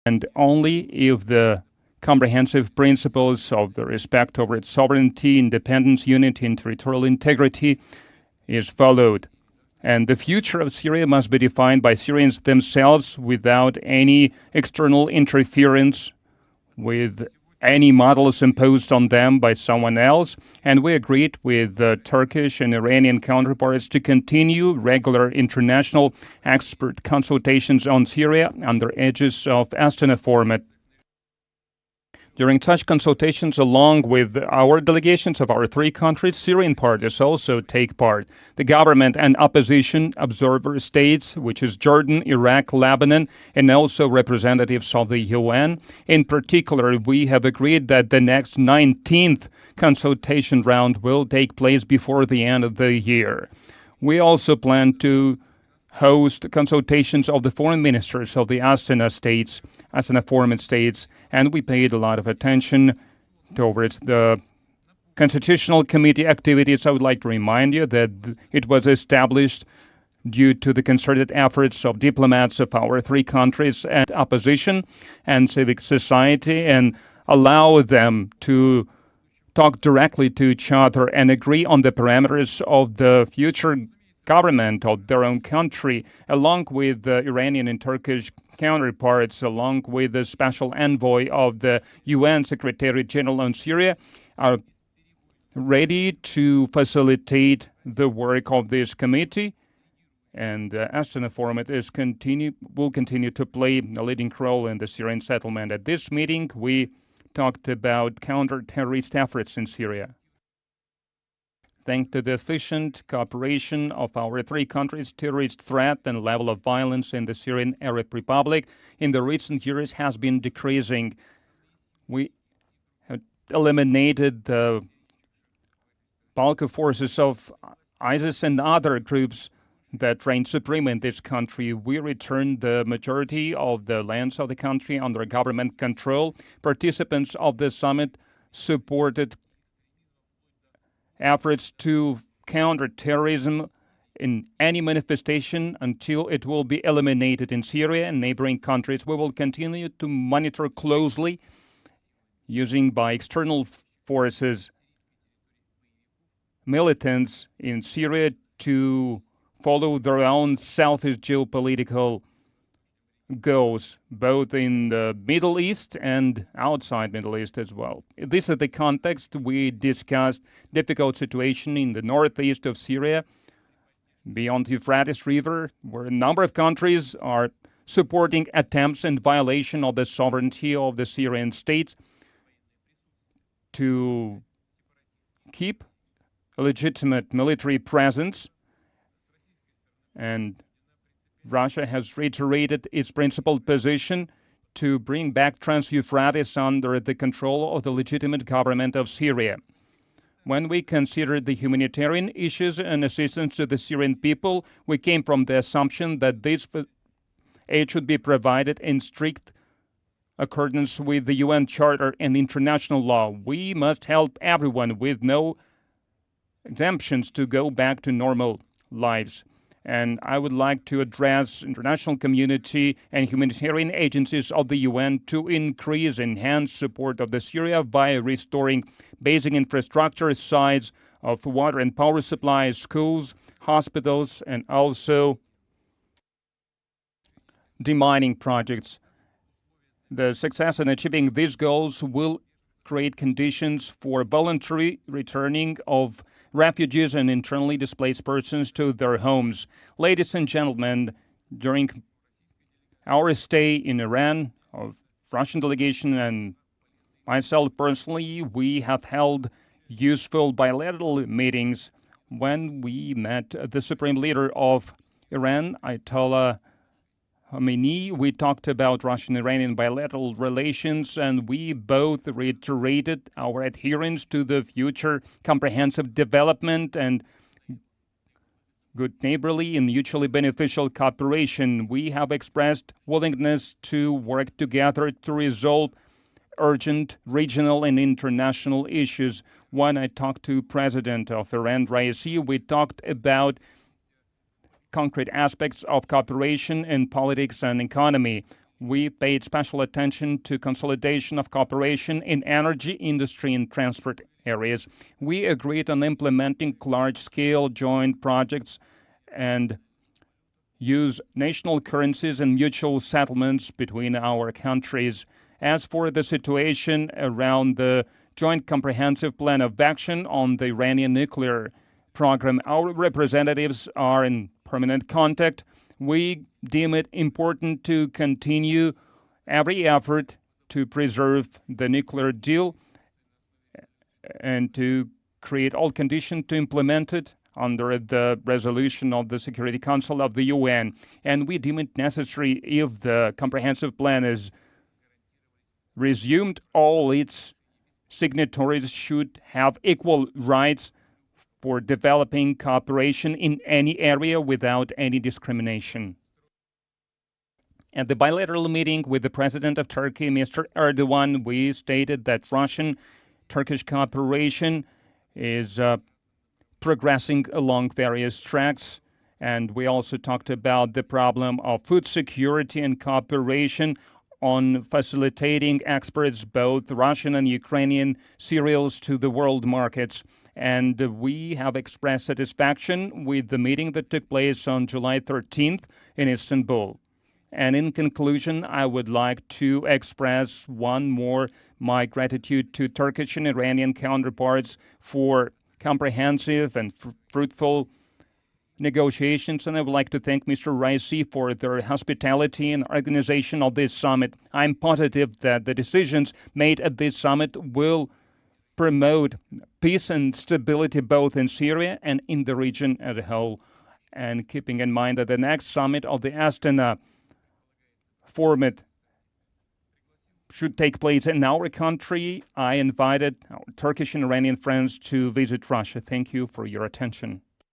And only if the comprehensive principles of the respect over its sovereignty, independence, unity, and territorial integrity is followed. And the future of Syria must be defined by Syrians themselves without any external interference with any models imposed on them by someone else. And we agreed with the Turkish and Iranian counterparts to continue regular international expert consultations on Syria under aegis of Astana-format. During such consultations, along with our delegations of our three countries, Syrian parties also take part. The government and opposition observer states, which is Jordan, Iraq, Lebanon, and also representatives of the UN. In particular, we have agreed that the next 19th consultation round will take place before the end of the year. We also plan to host consultations of the foreign ministers of the Astana-format states, and we paid a lot of attention towards the Constitutional Committee activities. I would like to remind you that it was established due to the concerted efforts of diplomats of our three countries and opposition and civic society, and allow them to talk directly to each other and agree on the parameters of the future government of their own country, along with the Iranian and Turkish counterparts, along with the special envoy of the UN Secretary General on Syria, are ready to facilitate the work of this committee. And the Astana-format will continue to play a leading role in the Syrian settlement. At this meeting, we talked about counter-terrorist efforts in Syria. Thanks to the efficient cooperation of our three countries, terrorist threat and level of violence in the Syrian Arab Republic in the recent years has been decreasing. We have eliminated the bulk of forces of ISIS and other groups that reign supreme in this country. We returned the majority of the lands of the country under government control. Participants of the summit supported efforts to counter terrorism in any manifestation until it will be eliminated in Syria and neighboring countries. We will continue to monitor closely using by external forces militants in Syria to follow their own selfish geopolitical goals, both in the Middle East and outside Middle East as well. This is the context we discussed difficult situation in the northeast of Syria, beyond the Euphrates River, where a number of countries are supporting attempts and violation of the sovereignty of the Syrian state to keep a legitimate military presence. And Russia has reiterated its principled position to bring back Trans-Euphrates under the control of the legitimate government of Syria. When we considered the humanitarian issues and assistance to the Syrian people, we came from the assumption that this aid should be provided in strict accordance with the UN Charter and international law. We must help everyone with no exemptions to go back to normal lives. And I would like to address international community and humanitarian agencies of the UN to enhance support of the Syria by restoring basic infrastructure, sites of water and power supplies, schools, hospitals, and also demining projects. The success in achieving these goals will create conditions for voluntary returning of refugees and internally displaced persons to their homes. Ladies and gentlemen, during our stay in Iran, of Russian delegation and myself personally, we have held useful bilateral meetings when we met the supreme leader of Iran, Ayatollah Khamenei. We talked about Russian-Iranian bilateral relations, and we both reiterated our adherence to the future comprehensive development and good neighborly and mutually beneficial cooperation. We have expressed willingness to work together to resolve urgent regional and international issues. When I talked to President of Iran, Raisi, we talked about concrete aspects of cooperation in politics and economy. We paid special attention to consolidation of cooperation in energy, industry, and transport areas. We agreed on implementing large-scale joint projects and use national currencies and mutual settlements between our countries. As for the situation around the Joint Comprehensive Plan of Action on the Iranian nuclear program, our representatives are in permanent contact. We deem it important to continue every effort to preserve the nuclear deal and to create all conditions to implement it under the resolution of the Security Council of the UN. And we deem it necessary, if the comprehensive plan is resumed, all its signatories should have equal rights for developing cooperation in any area without any discrimination. At the bilateral meeting with the President of Turkey, Mr. Erdogan, we stated that Russian-Turkish cooperation is progressing along various tracks, and we also talked about the problem of food security and cooperation on facilitating exports, both Russian and Ukrainian cereals, to the world markets. And we have expressed satisfaction with the meeting that took place on July 13th in Istanbul. And in conclusion, I would like to express one more my gratitude to Turkish and Iranian counterparts for comprehensive and fruitful negotiations, and I would like to thank Mr. Raisi for their hospitality and organization of this summit. I'm positive that the decisions made at this summit will promote peace and stability both in Syria and in the region as a whole. And keeping in mind that the next summit of the Astana-format should take place in our country, I invited our Turkish and Iranian friends to visit Russia. Thank you for your attention.